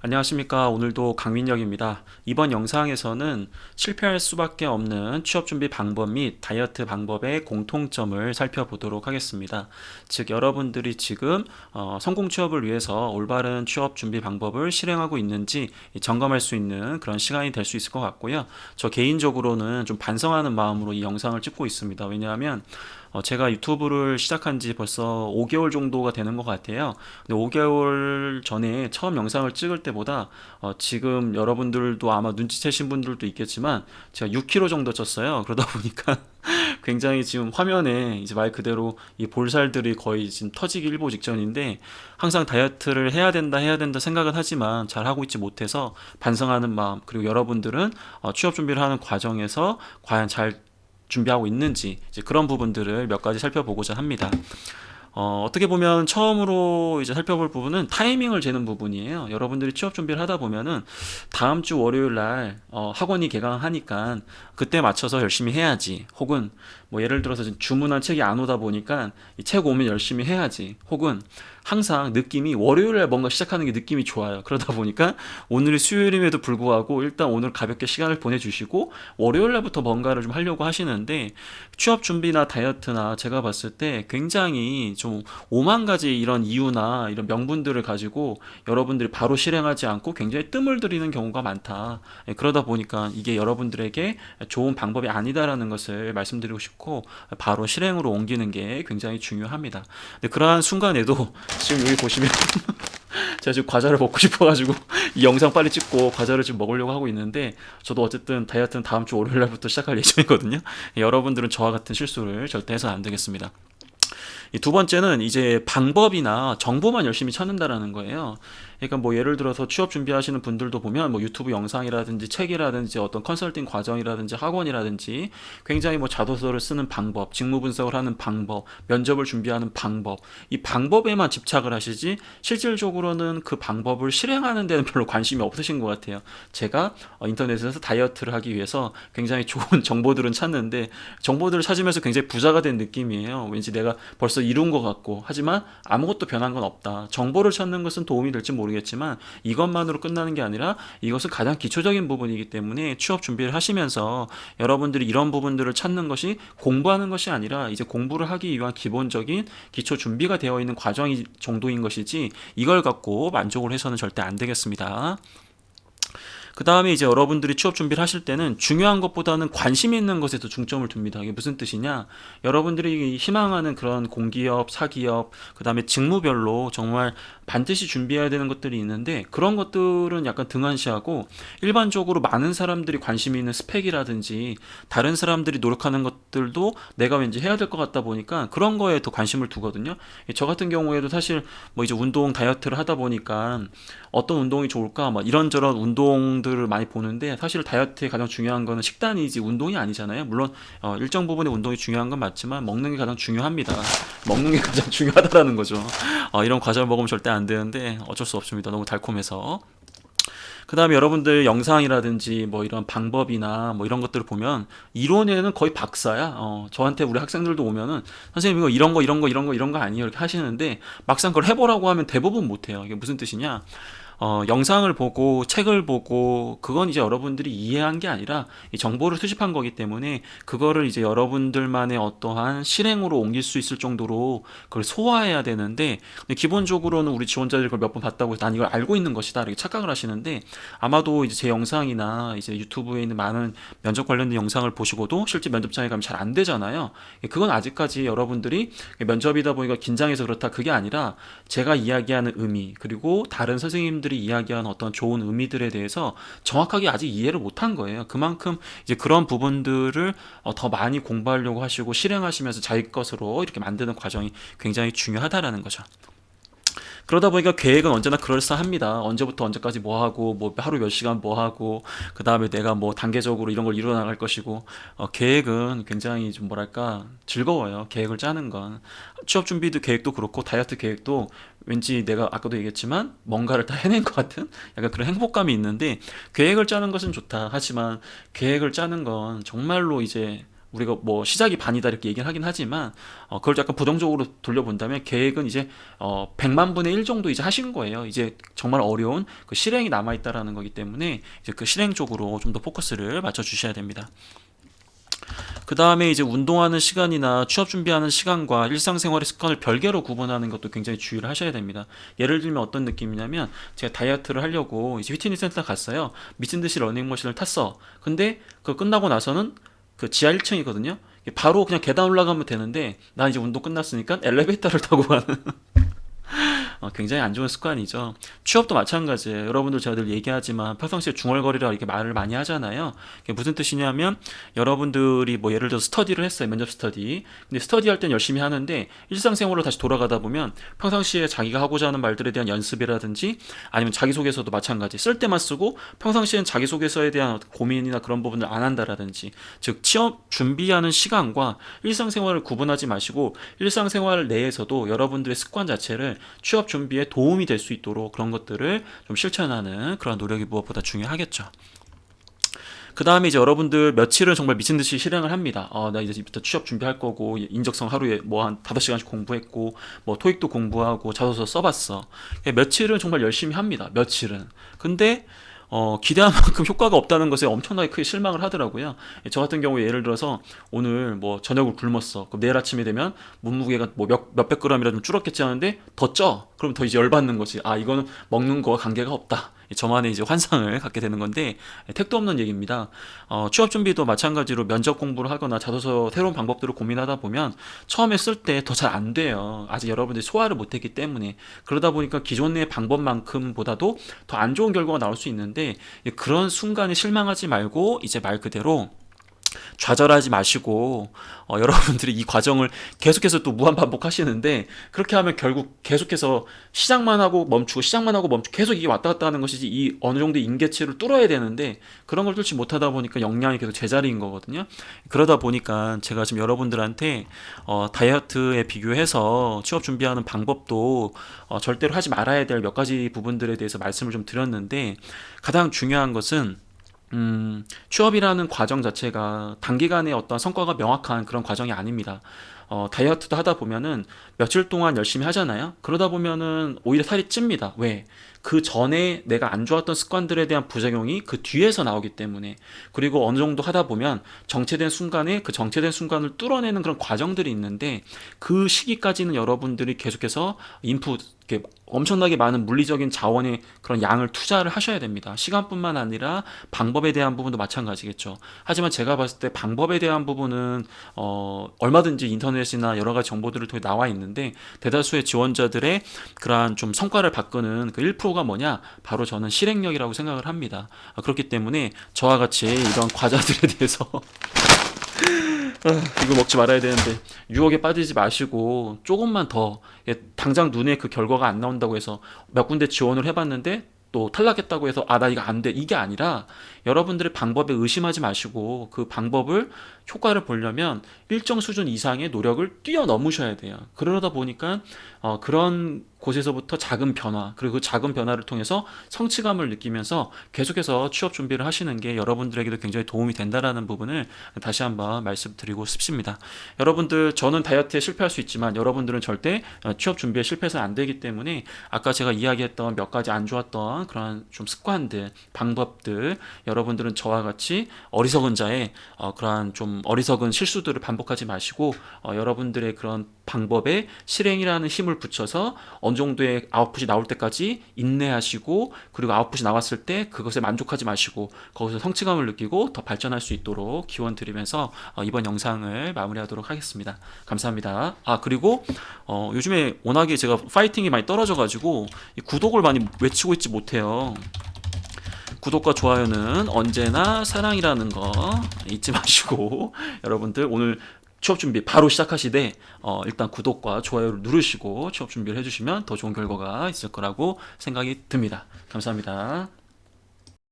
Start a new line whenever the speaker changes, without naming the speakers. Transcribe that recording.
안녕하십니까. 오늘도 강민혁입니다. 이번 영상에서는 실패할 수밖에 없는 취업 준비 방법 및 다이어트 방법의 공통점을 살펴보도록 하겠습니다. 즉, 여러분들이 지금 성공 취업을 위해서 올바른 취업 준비 방법을 실행하고 있는지 점검할 수 있는 그런 시간이 될 수 있을 것 같고요. 저 개인적으로는 좀 반성하는 마음으로 이 영상을 찍고 있습니다. 왜냐하면 제가 유튜브를 시작한 지 벌써 5개월 정도가 되는 것 같아요. 근데 5개월 전에 처음 영상을 찍을 때보다 지금 여러분들도 아마 눈치채신 분들도 있겠지만 제가 6kg 정도 쪘어요. 그러다 보니까 굉장히 지금 화면에 이제 말 그대로 이 볼살들이 거의 지금 터지기 일보 직전인데, 항상 다이어트를 해야 된다 생각은 하지만 잘 하고 있지 못해서 반성하는 마음, 그리고 여러분들은 취업 준비를 하는 과정에서 과연 잘 준비하고 있는지, 이제 그런 부분들을 몇 가지 살펴보고자 합니다. 어떻게 보면 처음으로 이제 살펴볼 부분은 타이밍을 재는 부분이에요. 여러분들이 취업 준비를 하다 보면은 다음 주 월요일 날 학원이 개강하니까 그때 맞춰서 열심히 해야지. 혹은 뭐 예를 들어서 주문한 책이 안 오다 보니까 이 책 오면 열심히 해야지. 혹은 항상 느낌이 월요일에 뭔가 시작하는 게 느낌이 좋아요. 그러다 보니까 오늘이 수요일임에도 불구하고 일단 오늘 가볍게 시간을 보내주시고 월요일날부터 뭔가를 좀 하려고 하시는데, 취업 준비나 다이어트나 제가 봤을 때 굉장히 좀 오만 가지 이런 이유나 이런 명분들을 가지고 여러분들이 바로 실행하지 않고 굉장히 뜸을 들이는 경우가 많다. 그러다 보니까 이게 여러분들에게 좋은 방법이 아니다라는 것을 말씀드리고 싶고, 바로 실행으로 옮기는 게 굉장히 중요합니다. 근데 그러한 순간에도 지금 여기 보시면 제가 지금 과자를 먹고 싶어가지고 이 영상 빨리 찍고 과자를 지금 먹으려고 하고 있는데, 저도 어쨌든 다이어트는 다음 주 월요일 날부터 시작할 예정이거든요. 여러분들은 저와 같은 실수를 절대 해서 안 되겠습니다. 이 두 번째는 이제 방법이나 정보만 열심히 찾는다라는 거예요. 그러니까 뭐 예를 들어서 취업 준비하시는 분들도 보면 뭐 유튜브 영상이라든지 책이라든지 어떤 컨설팅 과정이라든지 학원이라든지 굉장히 뭐 자소서를 쓰는 방법, 직무 분석을 하는 방법, 면접을 준비하는 방법, 이 방법에만 집착을 하시지 실질적으로는 그 방법을 실행하는 데는 별로 관심이 없으신 것 같아요. 제가 인터넷에서 다이어트를 하기 위해서 굉장히 좋은 정보들은 찾는데, 정보들을 찾으면서 굉장히 부자가 된 느낌이에요. 왠지 내가 벌써 이룬 것 같고, 하지만 아무것도 변한 건 없다. 정보를 찾는 것은 도움이 될지 모르겠지만 이것만으로 끝나는 게 아니라 이것은 가장 기초적인 부분이기 때문에 취업 준비를 하시면서 여러분들이 이런 부분들을 찾는 것이 공부하는 것이 아니라 이제 공부를 하기 위한 기본적인 기초 준비가 되어 있는 과정이 정도인 것이지, 이걸 갖고 만족을 해서는 절대 안 되겠습니다. 그 다음에 이제 여러분들이 취업 준비를 하실 때는 중요한 것보다는 관심 있는 것에 더 중점을 둡니다. 이게 무슨 뜻이냐? 여러분들이 희망하는 그런 공기업, 사기업, 그 다음에 직무별로 정말 반드시 준비해야 되는 것들이 있는데, 그런 것들은 약간 등한시하고 일반적으로 많은 사람들이 관심이 있는 스펙이라든지 다른 사람들이 노력하는 것들도 내가 왠지 해야 될 것 같다 보니까 그런 거에 더 관심을 두거든요. 저 같은 경우에도 사실 뭐 이제 운동 다이어트를 하다 보니까 어떤 운동이 좋을까 막 이런저런 운동들을 많이 보는데, 사실 다이어트에 가장 중요한 거는 식단이지 운동이 아니잖아요. 물론 일정 부분의 운동이 중요한 건 맞지만 먹는 게 가장 중요합니다. 먹는 게 가장 중요하다라는 거죠. 이런 과자를 먹으면 절대 안 되는데 어쩔 수 없습니다. 너무 달콤해서. 그 다음에 여러분들 영상이라든지 뭐 이런 방법이나 뭐 이런 것들을 보면 이론에는 거의 박사야. 저한테 우리 학생들도 오면은 선생님 이거 이런 거 이런 거 이런 거 이런 거 아니에요 이렇게 하시는데, 막상 그걸 해보라고 하면 대부분 못해요. 이게 무슨 뜻이냐? 영상을 보고 책을 보고 그건 이제 여러분들이 이해한 게 아니라 이 정보를 수집한 거기 때문에 그거를 이제 여러분들만의 어떠한 실행으로 옮길 수 있을 정도로 그걸 소화해야 되는데, 근데 기본적으로는 우리 지원자들이 그걸 몇 번 봤다고 해서 난 이걸 알고 있는 것이다 이렇게 착각을 하시는데, 아마도 이제 제 영상이나 이제 유튜브에 있는 많은 면접 관련된 영상을 보시고도 실제 면접장에 가면 잘 안 되잖아요. 그건 아직까지 여러분들이 면접이다 보니까 긴장해서 그렇다 그게 아니라, 제가 이야기하는 의미 그리고 다른 선생님들이 이야기하는 어떤 좋은 의미들에 대해서 정확하게 아직 이해를 못한 거예요. 그만큼 이제 그런 부분들을 더 많이 공부하려고 하시고 실행하시면서 자기 것으로 이렇게 만드는 과정이 굉장히 중요하다라는 거죠. 그러다 보니까 계획은 언제나 그럴싸합니다. 언제부터 언제까지 뭐 하고, 뭐 하루 몇 시간 뭐 하고, 그 다음에 내가 뭐 단계적으로 이런 걸 이루어 나갈 것이고, 계획은 굉장히 좀 뭐랄까 즐거워요. 계획을 짜는 건 취업 준비도 계획도 그렇고 다이어트 계획도 왠지 내가 아까도 얘기했지만 뭔가를 다 해낸 것 같은 약간 그런 행복감이 있는데, 계획을 짜는 것은 좋다. 하지만 계획을 짜는 건 정말로 이제 우리가 뭐 시작이 반이다 이렇게 얘기를 하긴 하지만 그걸 약간 부정적으로 돌려본다면 계획은 이제 100만 분의 1 정도 이제 하신 거예요. 이제 정말 어려운 그 실행이 남아 있다라는 거기 때문에 이제 그 실행 쪽으로 좀 더 포커스를 맞춰 주셔야 됩니다. 그 다음에 이제 운동하는 시간이나 취업 준비하는 시간과 일상생활의 습관을 별개로 구분하는 것도 굉장히 주의를 하셔야 됩니다. 예를 들면 어떤 느낌이냐면 제가 다이어트를 하려고 이제 피트니스 센터 갔어요. 미친 듯이 러닝머신을 탔어. 근데 그거 끝나고 나서는 그 지하 1층이거든요. 바로 그냥 계단 올라가면 되는데 나 이제 운동 끝났으니까 엘리베이터를 타고 가는 굉장히 안 좋은 습관이죠. 취업도 마찬가지예요. 여러분들 제가 늘 얘기하지만 평상시에 중얼거리라 이렇게 말을 많이 하잖아요. 그게 무슨 뜻이냐면 여러분들이 뭐 예를 들어서 스터디를 했어요. 면접 스터디. 근데 스터디 할 땐 열심히 하는데 일상생활로 다시 돌아가다 보면 평상시에 자기가 하고자 하는 말들에 대한 연습이라든지 아니면 자기소개서도 마찬가지 쓸 때만 쓰고 평상시엔 자기소개서에 대한 고민이나 그런 부분을 안 한다라든지 즉 취업 준비하는 시간과 일상생활을 구분하지 마시고 일상생활 내에서도 여러분들의 습관 자체를 취업 준비에 도움이 될 수 있도록 그런 것들을 좀 실천하는 그런 노력이 무엇보다 중요하겠죠. 그 다음에 이제 여러분들 며칠은 정말 미친 듯이 실행을 합니다. 나 이제부터 취업 준비할 거고, 인적성 하루에 뭐 한 5시간씩 공부했고, 뭐 토익도 공부하고, 자소서 써봤어. 며칠은 정말 열심히 합니다. 며칠은. 근데 기대한 만큼 효과가 없다는 것에 엄청나게 크게 실망을 하더라고요. 저 같은 경우에 예를 들어서 오늘 뭐 저녁을 굶었어. 그럼 내일 아침에 되면 몸무게가 뭐 몇백 그램이라 좀 줄었겠지 하는데 더 쪄. 그럼 더 이제 열받는 거지. 아, 이거는 먹는 거와 관계가 없다. 저만의 이제 환상을 갖게 되는 건데 택도 없는 얘기입니다. 취업 준비도 마찬가지로 면접 공부를 하거나 자소서 새로운 방법들을 고민하다 보면 처음에 쓸 때 더 잘 안 돼요. 아직 여러분들이 소화를 못했기 때문에 그러다 보니까 기존의 방법만큼보다도 더 안 좋은 결과가 나올 수 있는데 그런 순간에 실망하지 말고 이제 말 그대로 좌절하지 마시고 여러분들이 이 과정을 계속해서 또 무한 반복하시는데 그렇게 하면 결국 계속해서 시작만 하고 멈추고 시작만 하고 멈추고 계속 이게 왔다 갔다 하는 것이지 이 어느 정도의 임계치를 뚫어야 되는데 그런 걸 뚫지 못하다 보니까 역량이 계속 제자리인 거거든요. 그러다 보니까 제가 지금 여러분들한테 다이어트에 비교해서 취업 준비하는 방법도 절대로 하지 말아야 될 몇 가지 부분들에 대해서 말씀을 좀 드렸는데 가장 중요한 것은 취업이라는 과정 자체가 단기간에 어떤 성과가 명확한 그런 과정이 아닙니다. 다이어트도 하다 보면은 며칠 동안 열심히 하잖아요. 그러다 보면은 오히려 살이 찝니다. 왜? 그 전에 내가 안 좋았던 습관들에 대한 부작용이 그 뒤에서 나오기 때문에 그리고 어느 정도 하다 보면 정체된 순간에 그 정체된 순간을 뚫어내는 그런 과정들이 있는데 그 시기까지는 여러분들이 계속해서 인풋 이렇게 엄청나게 많은 물리적인 자원의 그런 양을 투자를 하셔야 됩니다. 시간뿐만 아니라 방법에 대한 부분도 마찬가지겠죠. 하지만 제가 봤을 때 방법에 대한 부분은 얼마든지 인터넷이나 여러 가지 정보들을 통해 나와 있는데 대다수의 지원자들의 그러한 좀 성과를 바꾸는 그 1%가 뭐냐? 바로 저는 실행력이라고 생각을 합니다. 그렇기 때문에 저와 같이 이런 과자들에 대해서 이거 먹지 말아야 되는데 유혹에 빠지지 마시고 조금만 더 당장 눈에 그 결과가 안 나온다고 해서 몇 군데 지원을 해봤는데 또 탈락했다고 해서 나 이거 안 돼 이게 아니라 여러분들의 방법에 의심하지 마시고 그 방법을 효과를 보려면 일정 수준 이상의 노력을 뛰어넘으셔야 돼요. 그러다 보니까 그런 곳에서부터 작은 변화 그리고 그 작은 변화를 통해서 성취감을 느끼면서 계속해서 취업 준비를 하시는 게 여러분들에게도 굉장히 도움이 된다라는 부분을 다시 한번 말씀드리고 싶습니다. 여러분들 저는 다이어트에 실패할 수 있지만 여러분들은 절대 취업 준비에 실패해서는 안 되기 때문에 아까 제가 이야기했던 몇 가지 안 좋았던 그런 좀 습관들 방법들 여러분들은 저와 같이 어리석은 자의 그러한 좀 어리석은 실수들을 반복하지 마시고 여러분들의 그런 방법에 실행이라는 힘을 붙여서 어느 정도의 아웃풋이 나올 때까지 인내하시고 그리고 아웃풋이 나왔을 때 그것에 만족하지 마시고 거기서 성취감을 느끼고 더 발전할 수 있도록 기원 드리면서 이번 영상을 마무리하도록 하겠습니다. 감사합니다. 그리고 요즘에 워낙에 제가 파이팅이 많이 떨어져 가지고 구독을 많이 외치고 있지 못해요. 구독과 좋아요는 언제나 사랑이라는 거 잊지 마시고 여러분들 오늘 취업 준비 바로 시작하시되 일단 구독과 좋아요를 누르시고 취업 준비를 해주시면 더 좋은 결과가 있을 거라고 생각이 듭니다. 감사합니다.